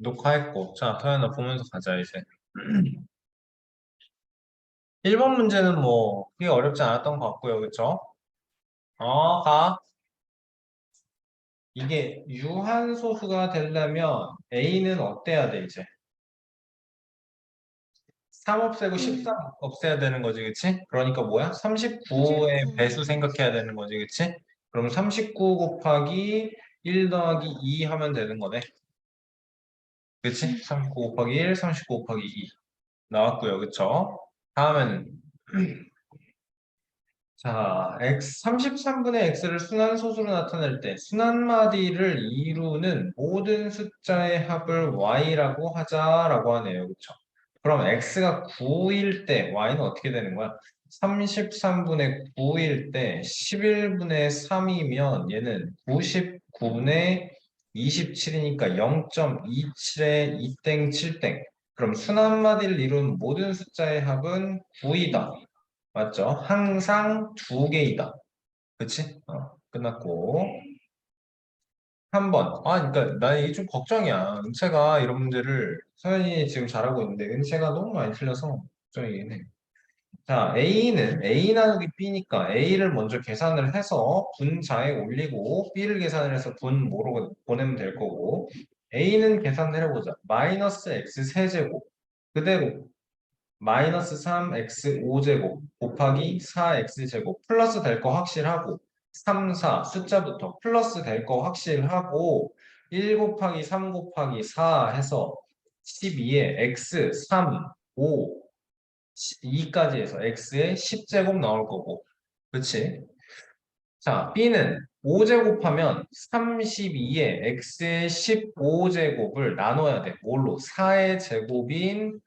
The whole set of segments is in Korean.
녹화했고. 자, 서연아 보면서 가자, 이제. 1번 문제는 뭐, 그게 어렵지 않았던 것 같고요. 그쵸? 가. 이게 유한소수가 되려면 A는 어때야 돼, 이제? 3 없애고 13 A 없애야 되는 거지, 그치? 그러니까 뭐야? 39의 39. 배수 생각해야 되는 거지, 그치? 그럼 39 곱하기 1 더하기 2 하면 되는 거네. 그치? 응. 39 곱하기 1, 39 곱하기 2. 나왔고요. 그쵸? 다음은 자, x 33분의 x를 순환소수로 나타낼 때 순환마디를 이루는 모든 숫자의 합을 y라고 하자라고 하네요. 그쵸? 그럼 x가 9일 때 y는 어떻게 되는 거야? 33분의 9일 때 11분의 3이면 얘는 99분의 27이니까 0.27에 2땡 7땡. 그럼 순환마디를 이루는 모든 숫자의 합은 9이다. 맞죠? 항상 두 개이다. 그치? 끝났고. 한 번. 그러니까 나 이게 좀 걱정이야. 은채가 이런 문제를 서현이 지금 잘하고 있는데 은채가 너무 많이 틀려서 걱정이긴 해. 자, A는 A 나누기 B니까 A를 먼저 계산을 해서 분자에 올리고 B를 계산을 해서 분모로 보내면 될 거고 A는 계산을 해보자. 마이너스 X 세제곱 그대로 마이너스 3x 5제곱 곱하기 4x제곱 플러스 될 거 확실하고 3, 4 숫자부터 플러스 될 거 확실하고 1 곱하기 3 곱하기 4 해서 12에 x 3, 5, 2까지 해서 x의 10제곱 나올 거고 그치? 자, b는 5제곱하면 32에 x의 15제곱을 나눠야 돼. 뭘로? 4의 제곱인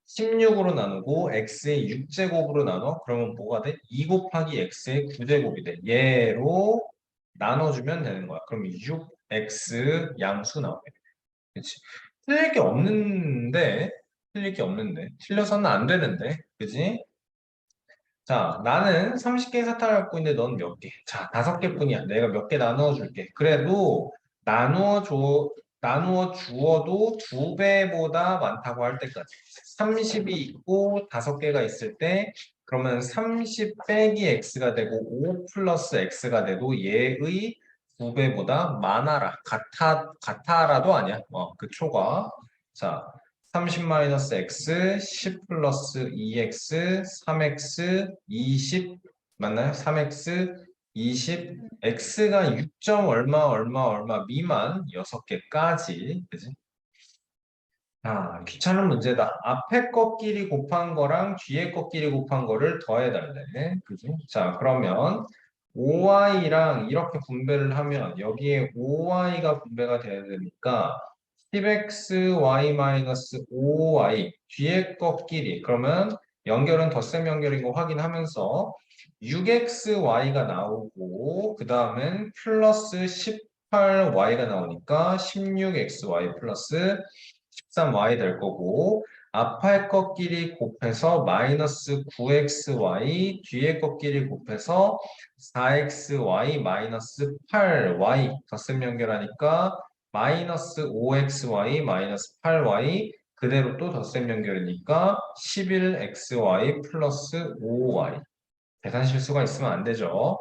16으로 나누고 x의 6제곱으로 나눠? 그러면 뭐가 돼? 2 곱하기 x의 9제곱이 돼. 얘로 나눠주면 되는 거야. 그럼 6x 양수 나오게 돼. 그치? 틀릴 게 없는데, 틀릴 게 없는데, 틀려서는 안 되는데, 그지? 자, 나는 30개의 사탕을 갖고 있는데 넌 몇 개? 자, 5개뿐이야. 내가 몇 개 나누어 줄게. 그래도 나누어 주어도 2배보다 많다고 할 때까지. 30이 있고 5개가 있을 때 그러면 30 빼기 x가 되고 5 플러스 x가 돼도 얘의 2배보다 많아라. 같아라도 아니야. 그 초가. 자, 30 마이너스 x, 10 플러스 2x, 3x, 20 맞나요? 3x, 20, x가 6점 얼마 미만 6개까지 그지? 귀찮은 문제다. 앞에 것끼리 곱한 거랑 뒤에 것끼리 곱한 거를 더해달래. 그지? 자, 그러면 5y랑 이렇게 분배를 하면 여기에 5y가 분배가 돼야 되니까 10xy-5y 뒤에 것끼리 그러면 연결은 덧셈 연결인 거 확인하면서 6xy가 나오고 그 다음엔 플러스 18y가 나오니까 16xy 플러스 13y 될 거고 앞할 것끼리 곱해서 마이너스 9xy 뒤에 것끼리 곱해서 4xy 마이너스 8y 덧셈 연결하니까 마이너스 5xy 마이너스 8y 그대로 또 덧셈 연결이니까 11xy 플러스 5y 계산 실수가 있으면 안 되죠.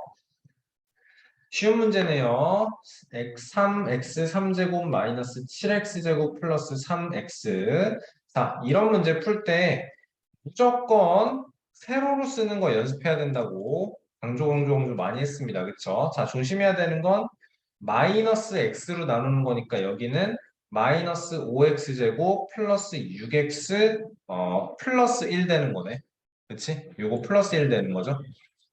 쉬운 문제네요. 3x 3제곱 마이너스 7x제곱 플러스 3x. 자, 이런 문제 풀 때 무조건 세로로 쓰는 거 연습해야 된다고 강조 많이 했습니다. 그쵸? 자, 조심해야 되는 건 마이너스 x로 나누는 거니까 여기는 마이너스 5x제곱 플러스 6x 플러스 1 되는 거네. 그치? 요거 플러스 1 되는 거죠.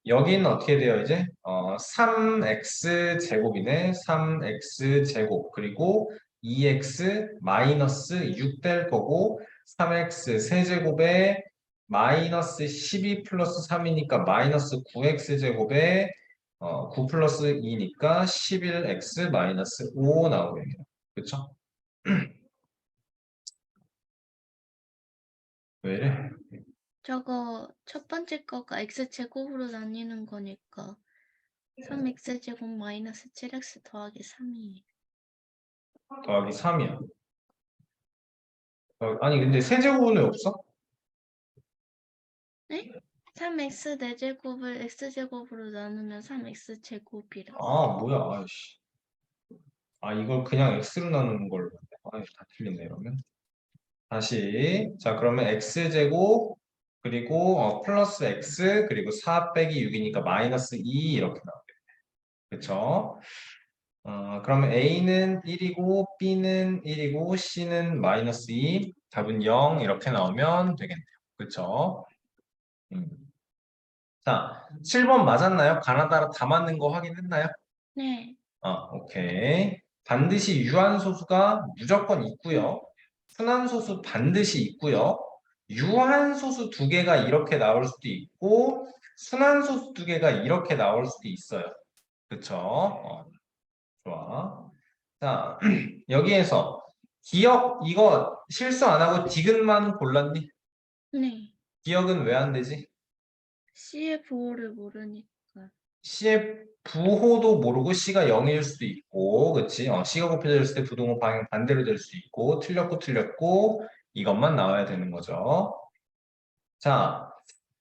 여기는 어떻게 돼요, 이제? 3x 제곱이네. 3x 제곱. 그리고 2x 마이너스 6 될 거고, 3x 세제곱에 마이너스 12 플러스 3이니까 마이너스 9x 제곱에 9 플러스 2니까 11x 마이너스 5 나오겠네요. 그쵸? 왜 이래? 저거 첫 번째 거가 x제곱으로 나뉘는 거니까 3x제곱 마이너스 7x 더하기 3이 더하기 3이야. 아니, 근데 세제곱은 왜 없어? 네? 3x 4제곱을 x제곱으로 나누면 3x 제곱이라. 아, 뭐야. 아이씨. 아, 이걸 그냥 x로 나누는 걸로. 아, 다 틀리네, 이러면. 다시. 자, 그러면 x제곱, 그리고 플러스 x, 그리고 4 빼기 6이니까 마이너스 2 이렇게 나오겠네. 그쵸? 그러면 a는 1이고, b는 1이고, c는 마이너스 2, 답은 0 이렇게 나오면 되겠네요. 그쵸? 음. 자, 7번 맞았나요? 가나다라 다 맞는 거 확인했나요? 네. 오케이. 반드시 유한소수가 무조건 있고요. 순환소수 반드시 있고요. 유한소수 두 개가 이렇게 나올 수도 있고 순환소수 두 개가 이렇게 나올 수도 있어요. 그쵸? 좋아. 자, 여기에서 기억 이거 실수 안 하고 디귿만 골랐니? 네. 기억은 왜 안 되지? C의 부호를 모르니까. C의 부호도 모르고 C가 0일 수도 있고, 그치? C가 곱해져 있을 때 부동호 방향 반대로 될 수도 있고, 틀렸고, 이것만 나와야 되는 거죠. 자,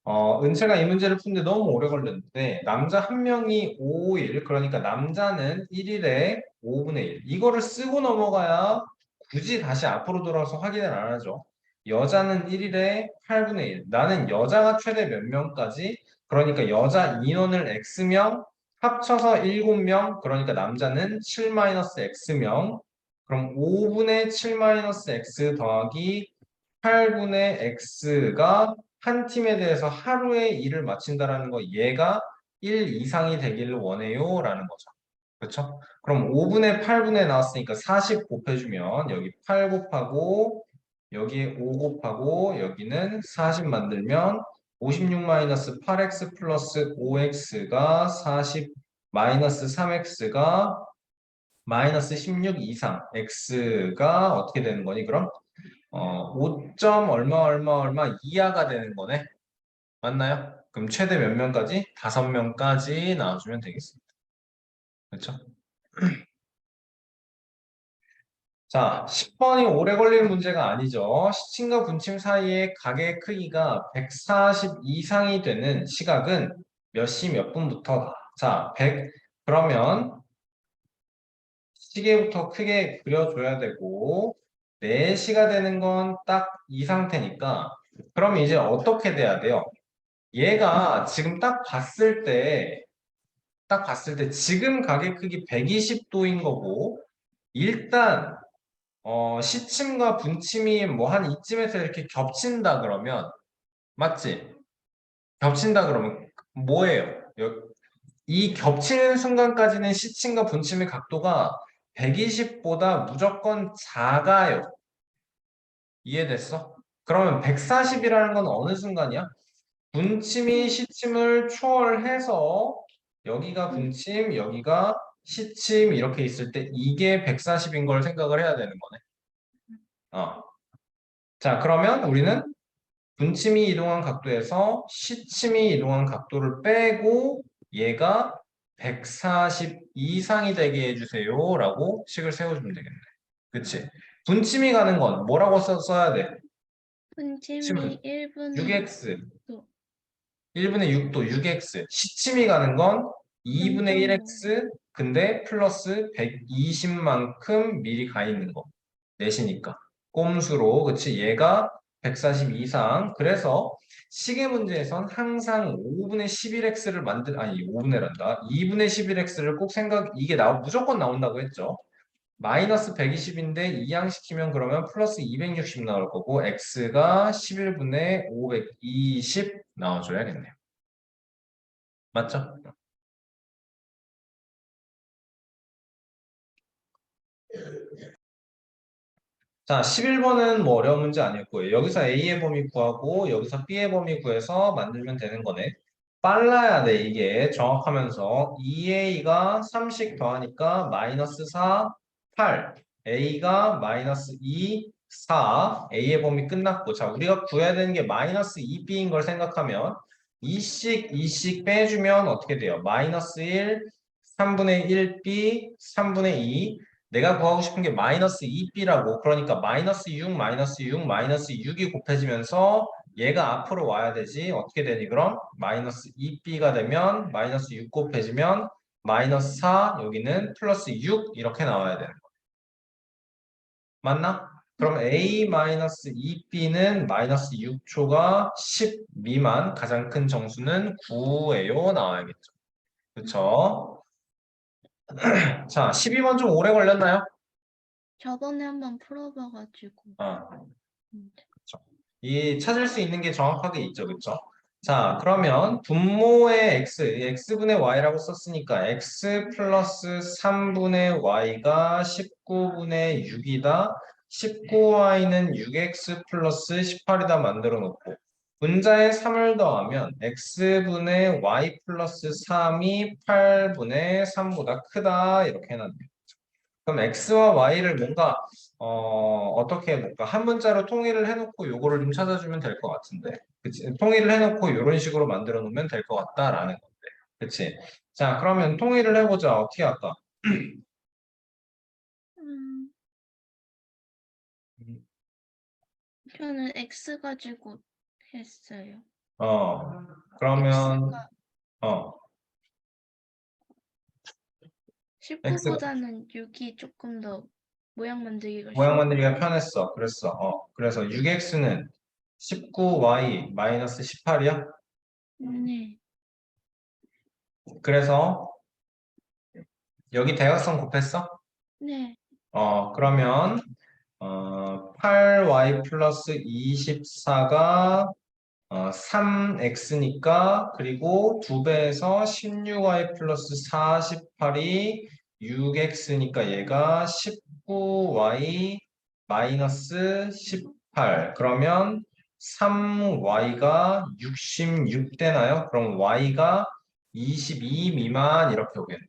은채가 이 문제를 푸는데 너무 오래 걸렸는데, 남자 한 명이 5일, 그러니까 남자는 1일에 5분의 1. 이거를 쓰고 넘어가야 굳이 다시 앞으로 돌아와서 확인을 안 하죠. 여자는 1일에 8분의 1. 나는 여자가 최대 몇 명까지? 그러니까 여자 인원을 X명, 합쳐서 7명, 그러니까 남자는 7-X명. 그럼 5분의 7-X 더하기 8분의 X가 한 팀에 대해서 하루에 일을 마친다라는 거 얘가 1 이상이 되기를 원해요 라는 거죠. 그렇죠? 그럼 5분의 8분의 나왔으니까 40 곱해주면 여기 8 곱하고 여기에 5 곱하고 여기는 40 만들면 56-8x 플러스 5x가 40 마이너스 3x가 마이너스 16 이상 x가 어떻게 되는 거니 그럼? 5점 얼마 이하가 되는 거네. 맞나요? 그럼 최대 몇 명까지? 5명까지 나와주면 되겠습니다. 그렇죠? 자, 10번이 오래 걸리는 문제가 아니죠. 시침과 분침 사이의 각의 크기가 140 이상이 되는 시각은 몇 시 몇 분부터다. 자, 100 그러면 시계부터 크게 그려줘야 되고 4시가 되는 건 딱 이 상태니까 그럼 이제 어떻게 돼야 돼요? 얘가 지금 딱 봤을 때 지금 가게 크기 120도인 거고 일단 시침과 분침이 뭐 한 이쯤에서 이렇게 겹친다 그러면 맞지? 겹친다 그러면 뭐예요? 이 겹치는 순간까지는 시침과 분침의 각도가 120보다 무조건 작아요. 이해됐어? 그러면 140이라는 건 어느 순간이야? 분침이 시침을 초월해서 여기가 분침, 여기가 시침 이렇게 있을 때 이게 140인 걸 생각을 해야 되는 거네. 어. 자, 그러면 우리는 분침이 이동한 각도에서 시침이 이동한 각도를 빼고 얘가 140 이상이 되게 해주세요 라고 식을 세워주면 되겠네. 그치? 분침이 가는 건 뭐라고 써야 돼? 분침이 시침은 1분의 6x 6도. 1분의 6도 6x 시침이 가는 건 2분의 0.5. 1x 근데 플러스 120만큼 미리 가 있는 거 넷이니까 꼼수로 그치 얘가 140 이상 그래서 시계 문제에선 항상 5분의 11x를 아니 5분의란다 2분의 11x를 꼭 이게 무조건 나온다고 했죠 마이너스 120인데 이항시키면 그러면 플러스 260 나올 거고 x가 11분의 520 나와줘야겠네요 맞죠? 자, 11번은 뭐 어려운 문제 아니었고요. 여기서 A의 범위 구하고 여기서 B의 범위 구해서 만들면 되는 거네. 빨라야 돼, 이게 정확하면서 2A가 3씩 더하니까 마이너스 4, 8 A가 마이너스 2, 4 A의 범위 끝났고 자, 우리가 구해야 되는 게 마이너스 2B인 걸 생각하면 2씩 빼주면 어떻게 돼요? 마이너스 1, 3분의 1B, 3분의 2 내가 구하고 싶은 게 마이너스 2b라고. 그러니까 마이너스 6, 마이너스 6, 마이너스 6이 곱해지면서 얘가 앞으로 와야 되지. 어떻게 되니 그럼? 마이너스 2b가 되면 마이너스 6 곱해지면 마이너스 4, 여기는 플러스 6 이렇게 나와야 되는 거야. 맞나? 그럼 네. a-2b는 마이너스 6초가 10 미만, 가장 큰 정수는 9예요. 나와야겠죠. 그쵸? 자, 12번 좀 오래 걸렸나요? 저번에 한번 풀어봐가지고. 아, 음, 그쵸. 이 찾을 수 있는 게 정확하게 있죠. 그쵸? 자, 그러면 분모의 x, x분의 y라고 썼으니까 x 플러스 3분의 y가 19분의 6이다. 19y는 6x 플러스 18이다 만들어 놓고 분자에 3을 더하면 x분의 y 플러스 3이 8분의 3보다 크다 이렇게 해놨네요. 그럼 x와 y를 뭔가 어떻게 해볼까? 한 문자로 통일을 해놓고 요거를 좀 찾아주면 될 것 같은데, 그치? 통일을 해놓고 이런 식으로 만들어 놓으면 될 것 같다라는 건데, 그치? 자, 그러면 통일을 해보자. 어떻게 할까? 음, 저는 X 가지고 했어요. 어, 그러면 X가 어, x 19보다는 6이 조금 더 모양 만들기가 모양 쉬울 것 만들기가 같아요. 편했어. 그랬어. 그래서 6x는 19y 마이너스 18이야. 네, 그래서 여기 대각선 곱했어? 네. 그러면 8y 플러스 24가 3x니까 그리고 2배에서 16y 플러스 48이 6x니까 얘가 19y 마이너스 18 그러면 3y가 66 되나요? 그럼 y가 22 미만 이렇게 오겠네요.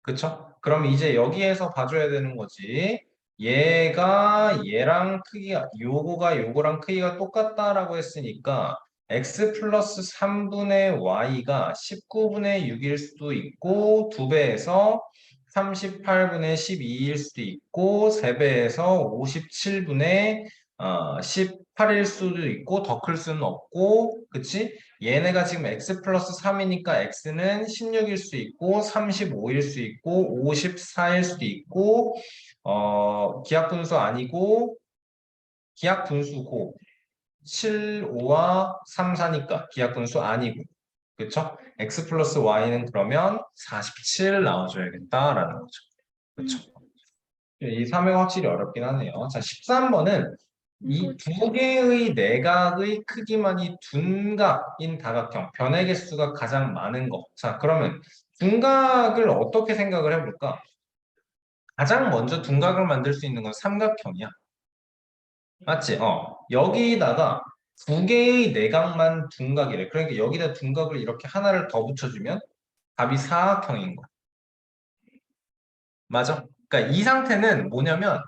그쵸? 그럼 이제 여기에서 봐줘야 되는 거지. 얘가 얘랑 크기가 요거가 요거랑 크기가 똑같다라고 했으니까 x 플러스 3분의 y가 19분의 6일 수도 있고 2배에서 38분의 12일 수도 있고 3배에서 57분의 18일 수도 있고 더 클 수는 없고 그치? 얘네가 지금 x 플러스 3이니까 x는 16일 수 있고 35일 수 있고 54일 수도 있고 기하분수 아니고 기하분수고 7, 5와 3, 4니까 기하분수 아니고 그쵸? x 플러스 y는 그러면 47 나와줘야겠다라는 거죠. 그쵸? 음, 이 사회가 확실히 어렵긴 하네요. 자, 13번은 이 이거 두 개의 내각의 크기만이 둔각인 다각형, 변의 개수가 가장 많은 거. 자, 그러면 둔각을 어떻게 생각을 해볼까? 가장 먼저 둔각을 만들 수 있는 건 삼각형이야. 맞지? 여기다가 두 개의 내각만 둔각이래. 그러니까 여기다 둔각을 이렇게 하나를 더 붙여주면 답이 사각형인 거야. 맞아? 그러니까 이 상태는 뭐냐면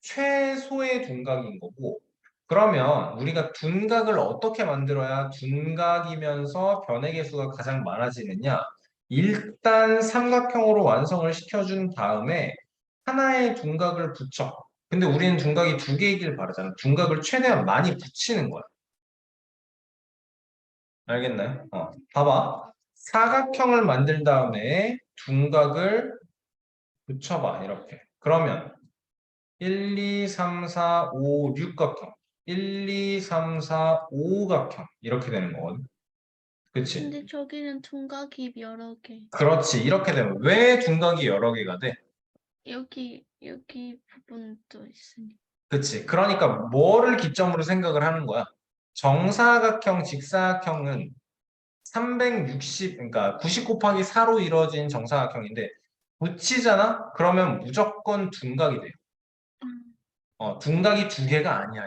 최소의 둔각인 거고 그러면 우리가 둔각을 어떻게 만들어야 둔각이면서 변의 개수가 가장 많아지느냐? 일단 삼각형으로 완성을 시켜준 다음에 하나의 둔각을 붙여. 근데 우리는 둔각이 두 개이길 바라잖아. 둔각을 최대한 많이 붙이는 거야. 알겠나요? 봐봐. 사각형을 만든 다음에 둔각을 붙여봐. 이렇게. 그러면 1, 2, 3, 4, 5, 6각형. 1, 2, 3, 4, 5각형. 이렇게 되는 거거든. 그치? 근데 저기는 둔각이 여러 개. 그렇지. 이렇게 되면 왜 둔각이 여러 개가 돼? 여기 부분도 있으니. 그치? 그러니까 뭐를 기점으로 생각을 하는 거야? 정사각형, 직사각형은 360, 그러니까 90 곱하기 4로 이루어진 정사각형인데 붙이잖아? 그러면 무조건 둔각이 돼요. 음, 둔각이 두 개가 아니야.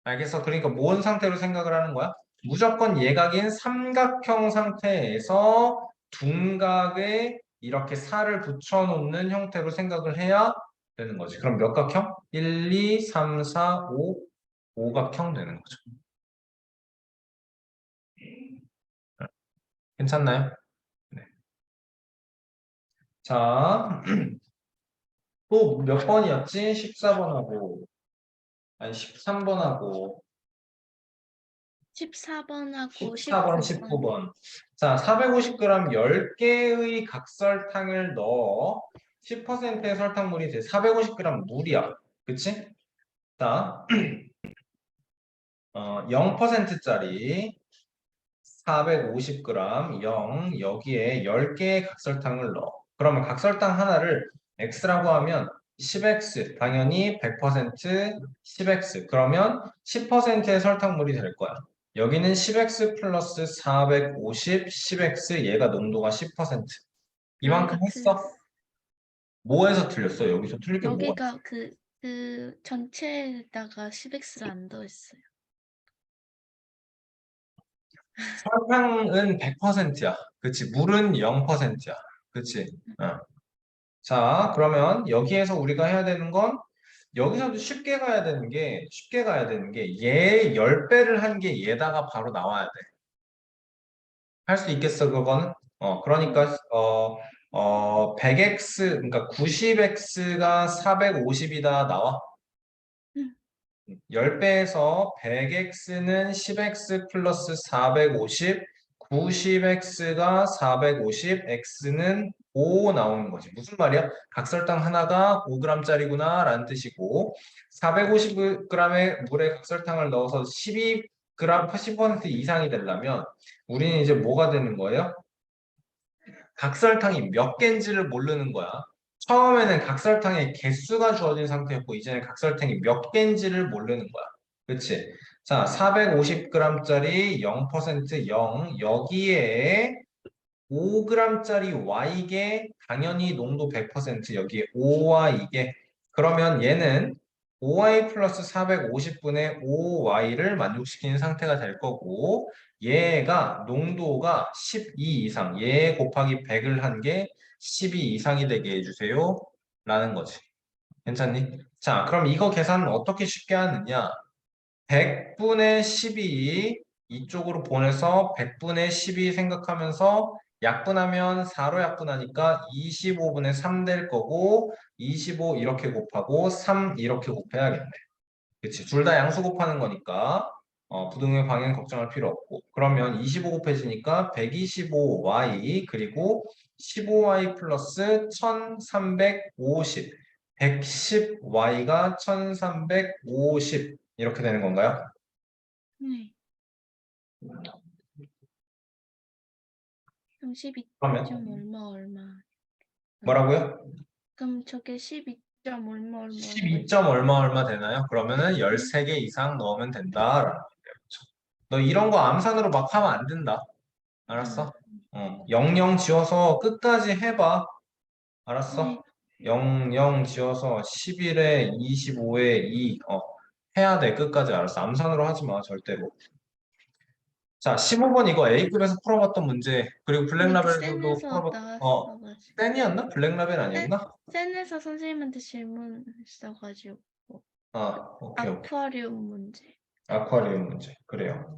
알겠어? 그러니까 뭔 상태로 생각을 하는 거야? 무조건 예각인 삼각형 상태에서 둔각에 이렇게 살을 붙여놓는 형태로 생각을 해야 되는 거지. 그럼 몇 각형? 1, 2, 3, 4, 5, 5각형 되는 거죠. 괜찮나요? 네. 자, 또 몇 번이었지? 14번하고, 아니 13번하고, 14번하고 14번, 19번. 19번. 자, 450g 10개의 각설탕을 넣어 10%의 설탕물이 돼. 450g 물이야. 그치? 자, 0%짜리 450g 0 여기에 10개의 각설탕을 넣어. 그러면 각설탕 하나를 x라고 하면 10x 당연히 100% 10x 그러면 10%의 설탕물이 될 거야. 여기는 10x 플러스 450 10x 얘가 농도가 10%. 이만큼 여기가 했어? 틀렸어. 뭐에서 틀렸어? 여기서 틀린 게 뭐가 있어? 여기가 그 전체에다가 10x를 안 더했어요. 설탕은 100%야. 그치? 물은 0%야. 그치? 어. 자, 그러면 여기에서 우리가 해야 되는 건 여기서도 쉽게 가야 되는 게 얘 10배를 한 게 얘다가 바로 나와야 돼. 할 수 있겠어, 그거는? 네. 그러니까 100x 그러니까 90x가 450이다 나와. 음, 10배에서 100x는 10x 플러스 450, 90x가 450, x는 5 나오는 거지. 무슨 말이야? 각설탕 하나가 5g짜리구나 라는 뜻이고 450g의 물에 각설탕을 넣어서 12g, 80% 이상이 되려면 우리는 이제 뭐가 되는 거예요? 각설탕이 몇 개인지를 모르는 거야. 처음에는 각설탕의 개수가 주어진 상태였고 이제는 각설탕이 몇 개인지를 모르는 거야. 그치? 자, 450g짜리 0% 0 여기에 5g짜리 Y계 당연히 농도 100% 여기에 O와 이게 그러면 얘는 5Y 플러스 450분의 5Y를 만족시키는 상태가 될 거고 얘가 농도가 12 이상 얘 곱하기 100을 한 게 12 이상이 되게 해주세요 라는 거지. 괜찮니? 자, 그럼 이거 계산은 어떻게 쉽게 하느냐? 100분의 12 이쪽으로 보내서 100분의 12 생각하면서 약분하면 4로 약분하니까 25분의 3 될 거고 25 이렇게 곱하고 3 이렇게 곱해야겠네. 그치? 둘 다 양수 곱하는 거니까 부등의 방향 걱정할 필요 없고 그러면 25 곱해지니까 125y 그리고 15y 플러스 1350 110y가 1350 이렇게 되는 건가요? 네. 그럼 12점 그러면 얼마 얼마. 뭐라고요? 그럼 저게 12점 얼마 얼마 얼마 12점 얼마 얼마 되나요? 그러면은 네. 13개 이상 넣으면 된다라는 거예요. 너 이런 거 암산으로 막 하면 안 된다. 아, 알았어? 00 지어서 끝까지 해봐. 네. 알았어? 00 지어서 11에 25에 2 해야 돼. 끝까지 알았어. 암산으로 하지 마. 절대로. 자, 15번 이거 A급에서 풀어봤던 문제. 그리고 근데 그 블랙라벨도 센에서 풀어봤 나왔어가지고. 센이었나? 블랙라벨 센, 아니었나? 센에서 선생님한테 질문 있어가지고. 오케이, 오케이. 아쿠아리움 문제. 아쿠아리움 문제. 그래요.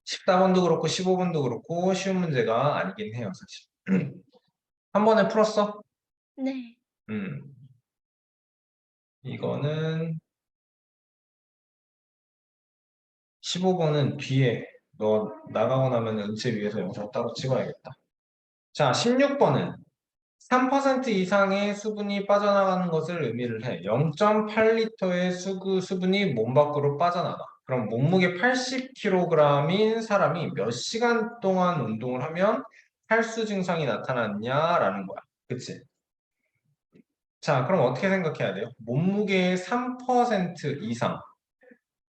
14번도 그렇고 15번도 그렇고 쉬운 문제가 아니긴 해요, 사실. 한 번에 풀었어? 네. 음. 이거는 15번은 뒤에 너 나가고 나면 은채 위에서 영상 따로 찍어야겠다. 자, 16번은 3% 이상의 수분이 빠져나가는 것을 의미를 해. 0.8리터의 수분이 몸 밖으로 빠져나가. 그럼 몸무게 80kg인 사람이 몇 시간 동안 운동을 하면 탈수 증상이 나타났냐라는 거야. 그치? 자, 그럼 어떻게 생각해야 돼요? 몸무게의 3% 이상.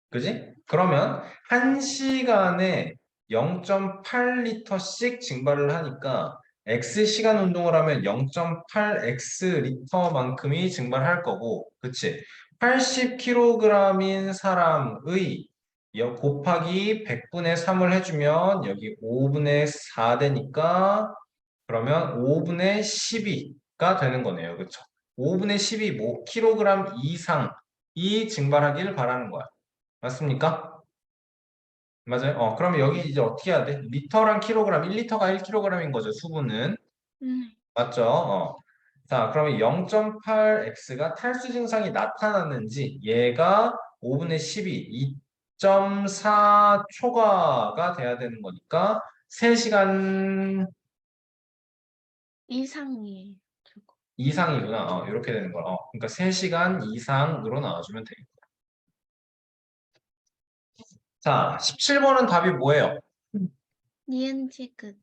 그지? 그러면 1시간에 0.8리터씩 증발을 하니까 X시간 운동을 하면 0.8X리터만큼이 증발할 거고, 그치? 80kg인 사람의 곱하기 100분의 3을 해주면 여기 5분의 4 되니까 그러면 5분의 12가 되는 거네요. 그쵸? 5분의 12, 뭐, 킬로그램 이상이 증발하기를 바라는 거야. 맞습니까? 맞아요. 그러면 여기 이제 어떻게 해야 돼? 리터랑 킬로그램, 1리터가 1kg인 거죠, 수분은. 네. 맞죠? 자, 그러면 0.8x가 탈수 증상이 나타났는지 얘가 5분의 12, 2.4초가가 돼야 되는 거니까 3시간 이상이에요. 저거. 이상이구나. 이렇게 되는 거야. 그러니까 3시간 이상으로 나와주면 되겠다. 자, 17번은 답이 뭐예요? 니은지긋.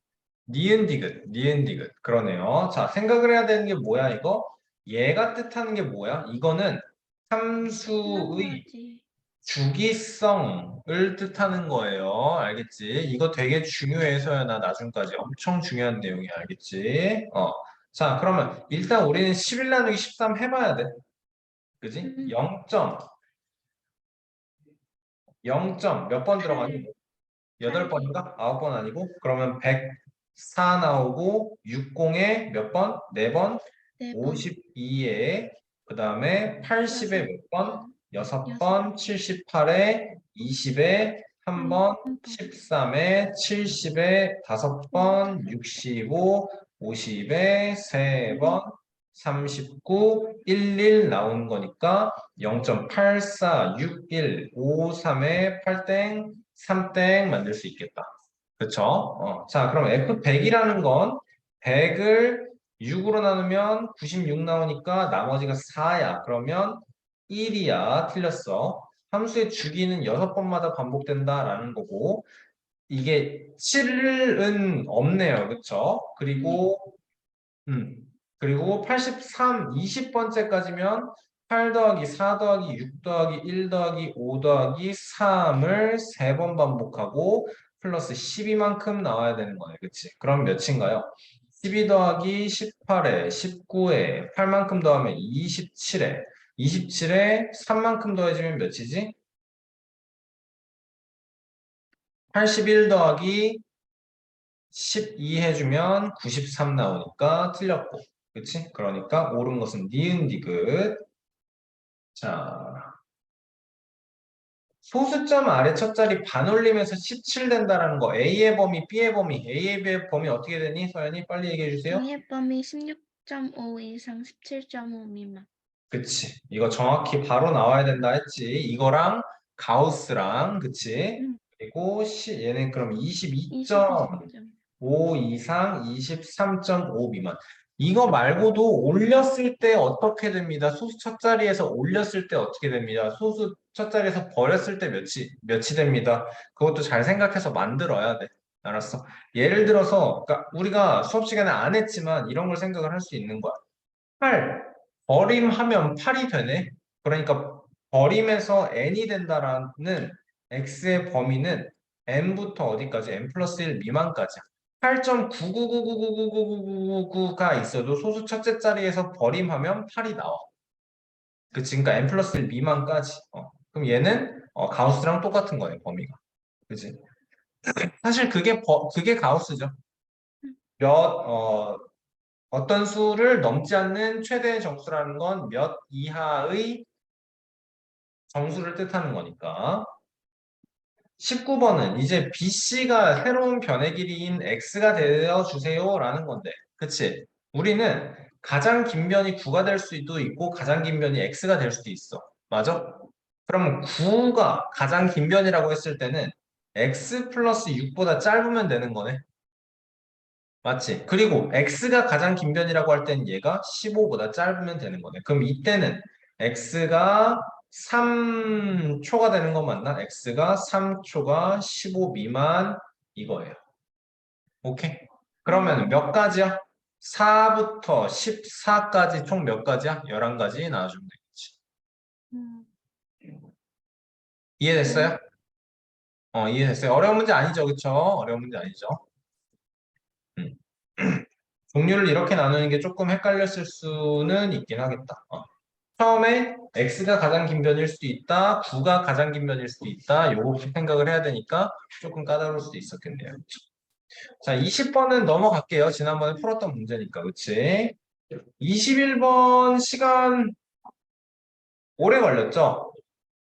니은 디귿, 니은 디귿. 그러네요. 자, 생각을 해야 되는 게 뭐야, 이거? 얘가 뜻하는 게 뭐야? 이거는 함수의 순환마디. 주기성을 뜻하는 거예요. 알겠지? 이거 되게 중요해서야 나 나중까지 엄청 중요한 내용이야. 알겠지? 자, 그러면 일단 우리는 11 나누기 13 해봐야 돼. 그지? 음, 0점 몇 번 들어가니? 8이 8번인가? 9번 아니고? 그러면 104 나오고 60에 몇 번? 4번? 4번, 52에 그 다음에 80에 몇 번? 6번, 6번, 6번, 78에 20에 1번, 1번, 13에 70에 5번, 65, 50에 3번, 39, 11 나오는 거니까 0.84, 61, 53에 8땡, 3땡 만들 수 있겠다. 그쵸? 자, 그럼 F100이라는 건 100을 6으로 나누면 96 나오니까 나머지가 4야. 그러면 1이야. 틀렸어. 함수의 주기는 6번마다 반복된다라는 거고 이게 7은 없네요. 그쵸? 네, 음, 그리고 83, 20번째까지면 8 더하기 4 더하기 6 더하기 1 더하기 5 더하기 3을 3번 반복하고 플러스 12만큼 나와야 되는 거네. 그치? 그럼 몇인가요? 12 더하기 18에 19에 8만큼 더하면 27에 27에 3만큼 더해지면 몇이지? 81 더하기 12 해주면 93 나오니까 틀렸고. 그치? 그러니까 옳은 것은 니은 디귿. 자, 소수점 아래 첫 자리 반올림에서 17 된다라는 거. A의 범위, B의 범위. A의 범위 어떻게 되니? 서연이 빨리 얘기해 주세요. A의 범위 16.5 이상 17.5 미만. 그치. 이거 정확히 바로 나와야 된다 했지. 이거랑 가우스랑, 그치? 음, 그리고 얘는 그럼 22점 22점. 5 이상 23.5 미만. 이거 말고도 올렸을 때 어떻게 됩니다. 소수 첫 자리에서 올렸을 때 어떻게 됩니다. 소수 첫 자리에서 버렸을 때 몇이 됩니다. 그것도 잘 생각해서 만들어야 돼. 알았어. 예를 들어서, 그러니까 우리가 수업 시간에 안 했지만 이런 걸 생각을 할 수 있는 거야. 8. 버림하면 8이 되네. 그러니까 버림에서 n이 된다라는 x의 범위는 n부터 어디까지? n 플러스 1 미만까지야. 8.999999999가 있어도 소수 첫째 자리에서 버림하면 8이 나와. 그치? 그러니까 n 플러스 1 미만까지. 그럼 얘는 가우스랑 똑같은 거예요, 범위가. 그치? 사실 그게 가우스죠. 음, 몇, 어떤 수를 넘지 않는 최대의 정수라는 건 몇 이하의 정수를 뜻하는 거니까. 19번은 이제 BC가 새로운 변의 길이인 X가 되어 주세요라는 건데. 그치? 우리는 가장 긴 변이 9가 될 수도 있고 가장 긴 변이 X가 될 수도 있어. 맞아? 그럼 9가 가장 긴 변이라고 했을 때는 X 플러스 6보다 짧으면 되는 거네. 맞지? 그리고 x가 가장 긴 변이라고 할 때는 얘가 15보다 짧으면 되는 거네. 그럼 이때는 x가 3초가 되는 건 맞나? x가 3초가 15 미만 이거예요. 오케이? 그러면 음, 몇 가지야? 4부터 14까지 총 몇 가지야? 11가지 나와주면 되겠지. 음, 네. 이해됐어요? 이해됐어요. 어려운 문제 아니죠, 그쵸? 어려운 문제 아니죠? 음. 종류를 이렇게 나누는 게 조금 헷갈렸을 수는 있긴 하겠다. 처음에 x가 가장 긴 변일 수도 있다, 9가 가장 긴 변일 수도 있다. 요거 생각을 해야 되니까 조금 까다로울 수도 있었겠네요. 자, 20번은 넘어갈게요. 지난번에 풀었던 문제니까, 그치? 21번 시간 오래 걸렸죠?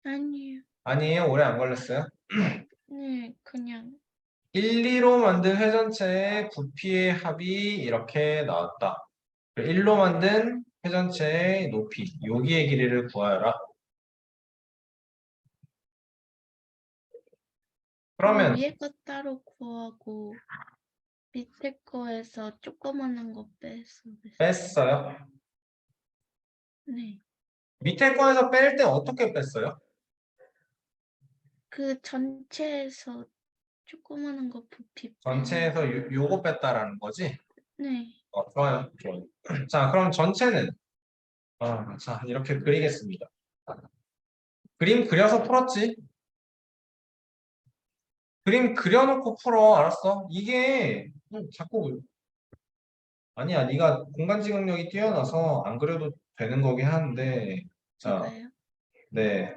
아니에요. 아니에요, 오래 안 걸렸어요. 네, 그냥. 1, 2로 만든 회전체의 부피의 합이 이렇게 나왔다. 1로 만든 회전체의 높이, 여기의 길이를 구하여라. 그 그러면 위에 거 따로 구하고 밑에 거에서 조그마한 거 뺐어. 뺐어요. 네. 밑에 거에서 뺄 때 어떻게 뺐어요? 그 전체에서 조그마한 거 부피 빼는 전체에서 거. 요거 뺐다라는 거지? 네. 좋아요. 좋아요. 자, 그럼 전체는, 자, 이렇게 그리겠습니다. 그림 그려서 풀었지? 그림 그려놓고 풀어. 알았어? 이게 자꾸 아니야. 네가 공간 지각력이 뛰어나서 안 그려도 되는 거긴 한데 자, 제가요? 네.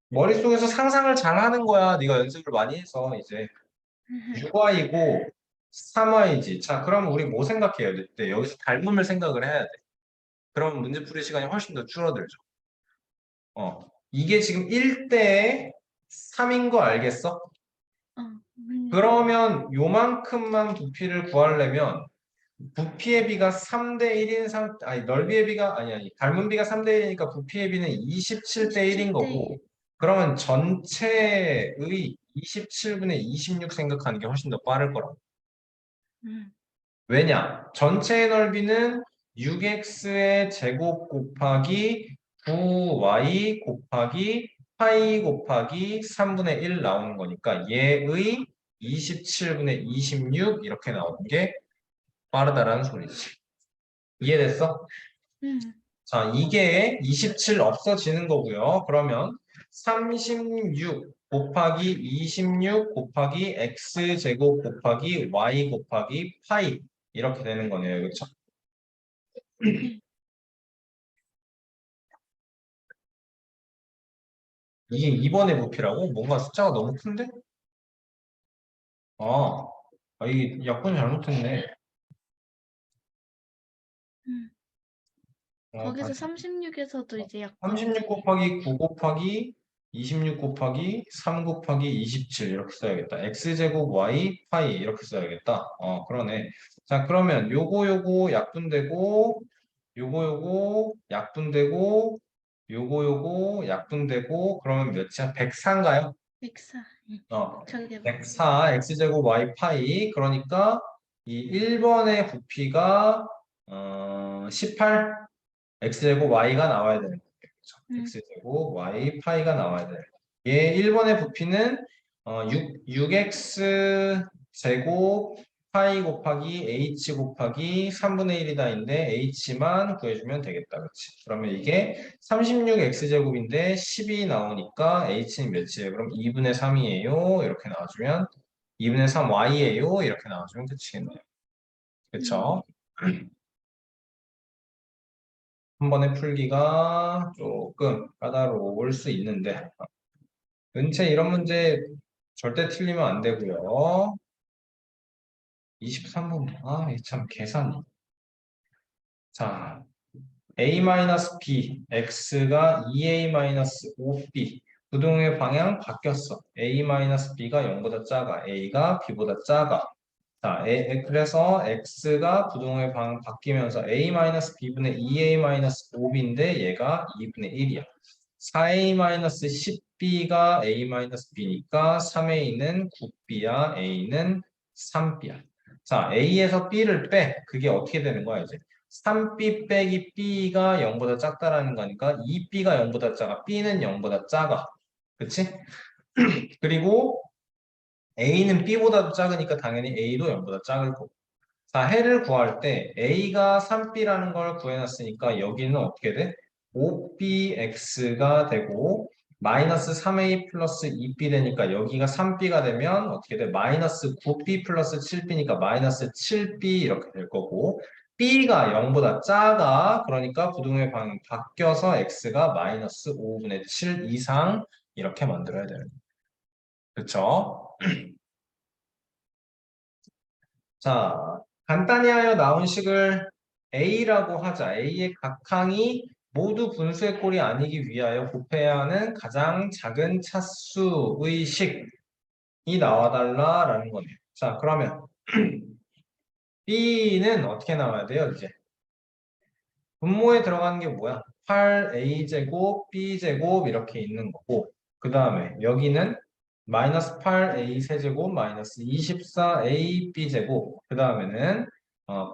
머릿속에서 상상을 잘 하는 거야. 네가 연습을 많이 해서 이제 6y고 3y지. 자, 그럼 우리 뭐 생각해야 돼? 네, 여기서 닮음을 생각을 해야 돼. 그럼 문제풀이 시간이 훨씬 더 줄어들죠. 이게 지금 1대 3인 거 알겠어? 네. 그러면 요만큼만 부피를 구하려면 부피의 비가 3대 1인 아니 넓이의 비가 아니 닮은 비가 3대 1이니까 부피의 비는 27대 1인 27대 거고 그러면 전체의 27분의 26 생각하는 게 훨씬 더 빠를 거라고. 1. 왜냐? 전체의 넓이는 6x의 제곱 곱하기 9y 곱하기 파이 곱하기 3분의 1 나오는 거니까 얘의 27분의 26 이렇게 나오는 게 빠르다라는 소리지. 이해됐어? 자, 이게 27 없어지는 거고요. 그러면 36 곱하기 26 곱하기 x제곱 곱하기 y 곱하기 파이 이렇게 되는 거네요. 그렇죠? 네. 이게 2번의 부피라고? 뭔가 숫자가 너무 큰데? 아, 이게 약분이 잘못했네. 거기서 다시. 36에서도 이제 36 약분이지. 곱하기 9 곱하기 26 곱하기 3 곱하기 27 이렇게 써야겠다. x제곱 y 파이 이렇게 써야겠다. 그러네. 자, 그러면 요거 약분되고 요거 약분되고 요거 약분되고 그러면 몇이야? 104인가요? 104. 어, 저게 봐. 104 x제곱 y 파이 그러니까 이 1번의 부피가 18 x제곱 y가 나와야 되는 거예요. 그렇죠? x제곱 y 파이가 나와야 돼요. 얘 1번의 부피는 6x 제곱 파이 곱하기 h 곱하기 3분의 1이다인데 h만 구해주면 되겠다. 그렇지? 그러면 이게 36x 제곱인데 10이 나오니까 h는 몇이에요? 그럼 2분의 3이에요. 이렇게 나와주면 2분의 3y예요. 이렇게 나와주면 끝이겠네요. 그렇죠? 한 번에 풀기가 조금 까다로울 수 있는데 은채 이런 문제 절대 틀리면 안 되고요. 23번 참 계산이 자 a-b x가 2a-5b 부동의 방향 바뀌었어. a-b가 0보다 작아. a가 b보다 작아. 자, 그래서 x가 부동의 방향 바뀌면서 a-b분의 2a-5b인데 얘가 2분의 1이야. 4a-10b가 a-b니까 3a는 9b야, a는 3b야. 자, a에서 b를 빼. 그게 어떻게 되는 거야, 이제? 3b 빼기 b가 0보다 작다라는 거니까 2b가 0보다 작아. b는 0보다 작아. 그치? 그리고 a는 b보다도 작으니까 당연히 a도 0보다 작을 거고. 자, 해를 구할 때 a가 3b라는 걸 구해놨으니까 여기는 어떻게 돼? 5bx가 되고 마이너스 3a 플러스 2b 되니까 여기가 3b가 되면 어떻게 돼? 마이너스 9b 플러스 7b니까 마이너스 7b 이렇게 될 거고 b가 0보다 작아 그러니까 부동의 방향이 바뀌어서 x가 마이너스 5분의 7 이상 이렇게 만들어야 되는 거예요. 그쵸? 자, 간단히 하여 나온 식을 A라고 하자. A의 각 항이 모두 분수의 꼴이 아니기 위하여 곱해야 하는 가장 작은 차수의 식이 나와달라라는 거네요. 자, 그러면 B는 어떻게 나와야 돼요, 이제? 분모에 들어가는 게 뭐야? 8a제곱, b제곱 이렇게 있는 거고 그 다음에 여기는 마이너스 8a 세제곱 마이너스 24a b제곱 그 다음에는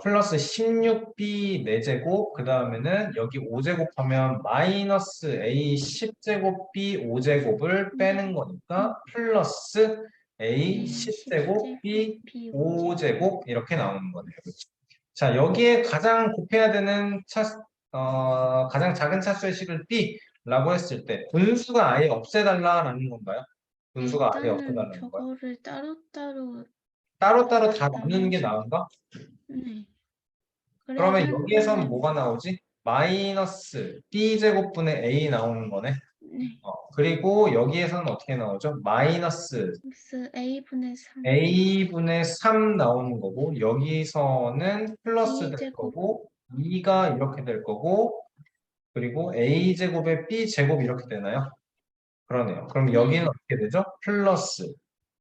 플러스 16b 4제곱 그 다음에는 여기 5제곱 하면 마이너스 a 10제곱 b 5제곱을 빼는 거니까 플러스 a 10제곱 b B 5제곱 이렇게 나오는 거네요. 그렇죠? 자, 여기에 가장 곱해야 되는 가장 작은 차수의 식을 B라고 했을 때 분수가 아예 없애달라라는 건가요? 분수가 아예 일단은 없애달라는 거야? 저거를 따로따로 따로따로 다 나누는 게 나눠서 나은가? 네. 그러면 그래야지 여기에선 하면은 뭐가 나오지? 마이너스 B제곱분의 A 나오는 거네. 네. 그리고 여기에서는 어떻게 나오죠? 마이너스 x A분의 3 A분의 3 나오는 거고 여기서는 플러스 될 B제곱 거고 2가 이렇게 될 거고 그리고 a제곱에 b제곱 이렇게 되나요? 그러네요. 그럼 여기는 네. 어떻게 되죠? 플러스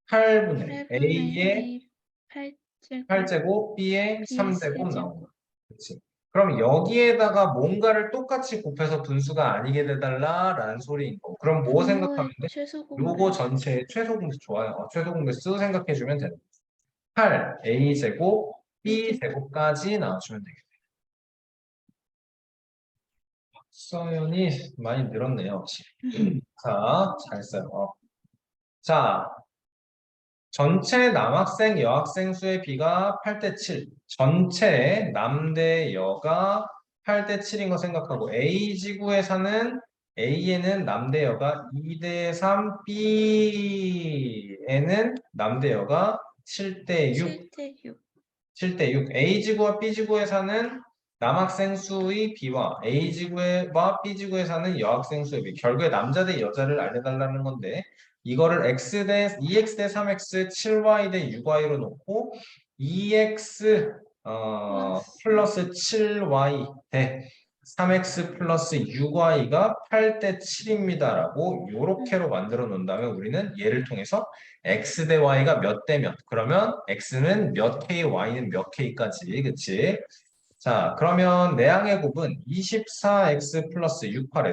8분의 8분의 a의 A 8제곱 8제곱 b의 B의 3제곱 나오는 세제곱 거예요. 그렇지. 그럼 여기에다가 뭔가를 똑같이 곱해서 분수가 아니게 돼달라라는 소리인 거고. 그럼 뭐 생각하면 분모의 돼? 최소 요거 공배수 전체의 최소 공수 좋아요. 최소 공배수 생각해주면 되는 거예요. 8a제곱 B제곱 b제곱까지 나와주면 되겠네요. 서연이 많이 늘었네요. 확실히. 자, 잘했어요. 자, 전체 남학생, 여학생 수의 비가 8대 7. 전체 남대 여가 8대 7인 거 생각하고 A 지구에 사는 A에는 남대 여가 2대 3, B에는 남대 여가 7대 6. 7대 6 7대 6. A지구와 B지구에 사는 남학생 수의 비와 A지구와 B지구에 사는 여학생 수의 비. 결국에 남자 대 여자를 알려달라는 건데 이거를 X 대 2X 대 3X, 7Y 대 6Y로 놓고 2X 플러스 플러스 7Y 대 3X 플러스 6Y가 8대 7입니다라고 요렇게로 만들어 놓는다면 우리는 얘를 통해서 x 대 y가 몇 대 몇. 그러면 x는 몇 k, y는 몇 k까지. 그치? 자, 그러면 내항의 곱은 24x 플러스 68에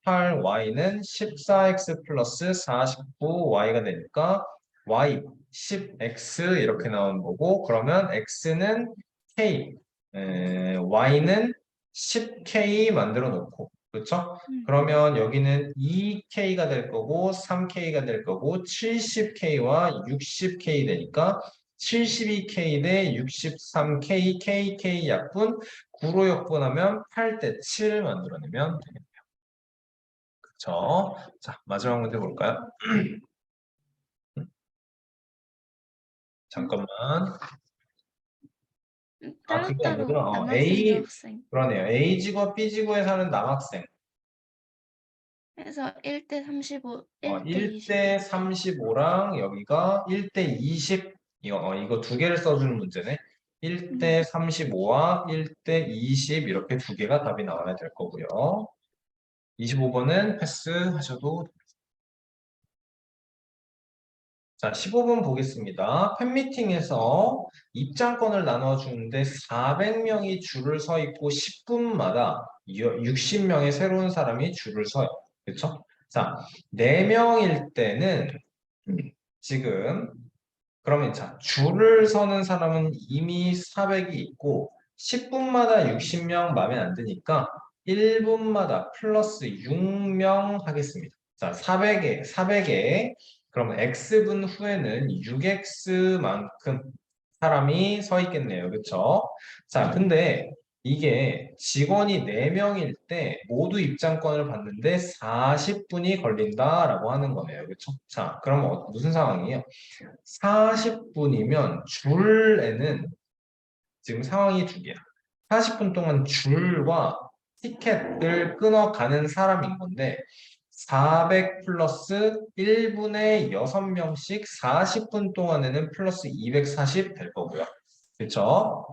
48y는 14x 플러스 49y가 되니까 y 10x 이렇게 나오는 거고 그러면 x는 k, y는 10k 만들어 놓고 그렇죠? 그러면 여기는 2K가 될 거고 3K가 될 거고 70K와 60K 되니까 72K 대 63K, KK 약분 9로 역분하면 8대 7 만들어내면 되겠네요. 그쵸? 자, 마지막 문제 볼까요? 잠깐만. 그게 따로따로 아니구나. 남학생 여학생 그러네요. A지구와 B지구에 사는 남학생. 해서 1대 35 1대 1대 25 35랑 여기가 1대 20 이거 두 개를 써주는 문제네. 1대 35와 1대 20 이렇게 두 개가 답이 나와야 될 거고요. 25번은 패스하셔도 됩니다. 자, 15번 보겠습니다. 팬미팅에서 입장권을 나눠주는데 400명이 줄을 서 있고 10분마다 60명의 새로운 사람이 줄을 서요. 그렇죠? 자, 4명일 때는 지금 그러면 자, 줄을 서는 사람은 이미 400이 있고 10분마다 60명 마음에 안 드니까 1분마다 플러스 6명 하겠습니다. 자, 400에 그러면 x분 후에는 6x만큼 사람이 서 있겠네요. 그렇죠? 자, 근데 이게 직원이 4명일 때 모두 입장권을 받는데 40분이 걸린다라고 하는 거네요. 그렇죠? 자, 그럼 무슨 상황이에요? 40분이면 줄에는 지금 상황이 두 개야. 40분 동안 줄과 티켓을 끊어가는 사람인 건데 400 플러스 1분의 6명씩 40분 동안에는 플러스 240 될 거고요. 그렇죠?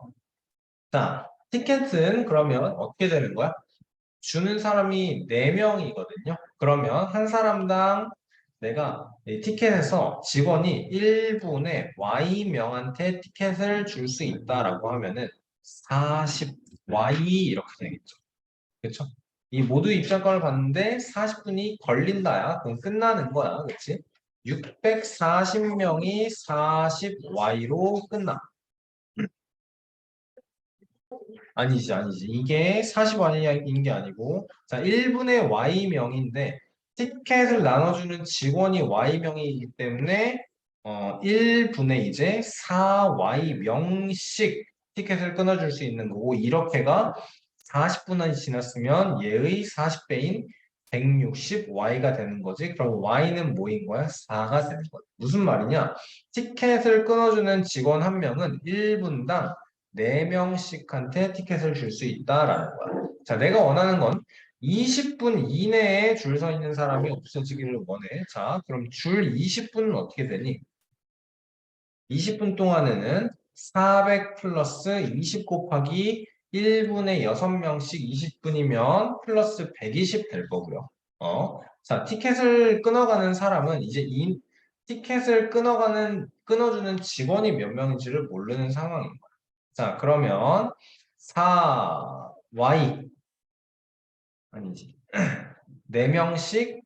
자, 티켓은 그러면 어떻게 되는 거야? 주는 사람이 4명이거든요. 그러면 한 사람당 내가 이 티켓에서 직원이 1분에 Y명한테 티켓을 줄 수 있다라고 하면은 40Y 이렇게 되겠죠. 그쵸? 이 모두 입장권을 받는데 40분이 걸린다야. 그럼 끝나는 거야. 그치? 640명이 40Y로 끝나. 아니지. 이게 40Y인 게 아니고, 자, 1분의 Y명인데, 티켓을 나눠주는 직원이 Y명이기 때문에, 1분의 이제 4Y명씩 티켓을 끊어줄 수 있는 거고, 이렇게가 40분이 지났으면 얘의 40배인 160Y가 되는 거지. 그럼 Y는 뭐인 거야? 4가 되는 거야. 무슨 말이냐? 티켓을 끊어주는 직원 한 명은 1분당 4명씩한테 티켓을 줄 수 있다라는 거야. 자, 내가 원하는 건 20분 이내에 줄 서 있는 사람이 없어지기를 원해. 자, 그럼 줄 20분은 어떻게 되니? 20분 동안에는 400 플러스 20 곱하기 1분에 6명씩 20분이면 플러스 120 될 거고요. 자, 티켓을 끊어가는 사람은 이제 이 티켓을 끊어주는 직원이 몇 명인지를 모르는 상황인 거야. 자, 그러면 4Y 아니지. 4명씩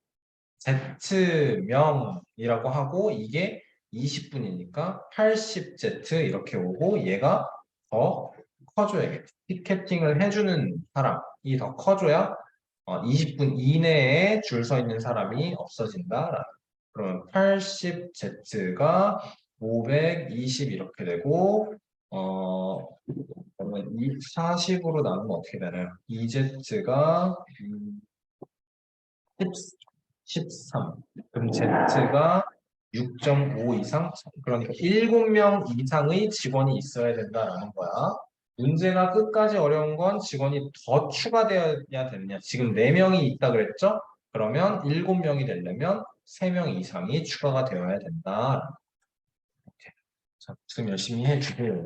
Z명이라고 하고 이게 20분이니까 80Z 이렇게 오고 얘가 더 커줘야겠지. 티켓팅을 해주는 사람이 더 커줘야 20분 이내에 줄 서 있는 사람이 없어진다. 그러면 80Z가 520 이렇게 되고 그러면 40으로 나누면 어떻게 되나요? 2Z가 13. 그럼 Z가 6.5 이상? 그러니까 7명 이상의 직원이 있어야 된다라는 거야. 문제가 끝까지 어려운 건 직원이 더 추가되어야 되느냐. 지금 4명이 있다 그랬죠? 그러면 7명이 되려면 3명 이상이 추가가 되어야 된다. 자, 지금 열심히 해주세요.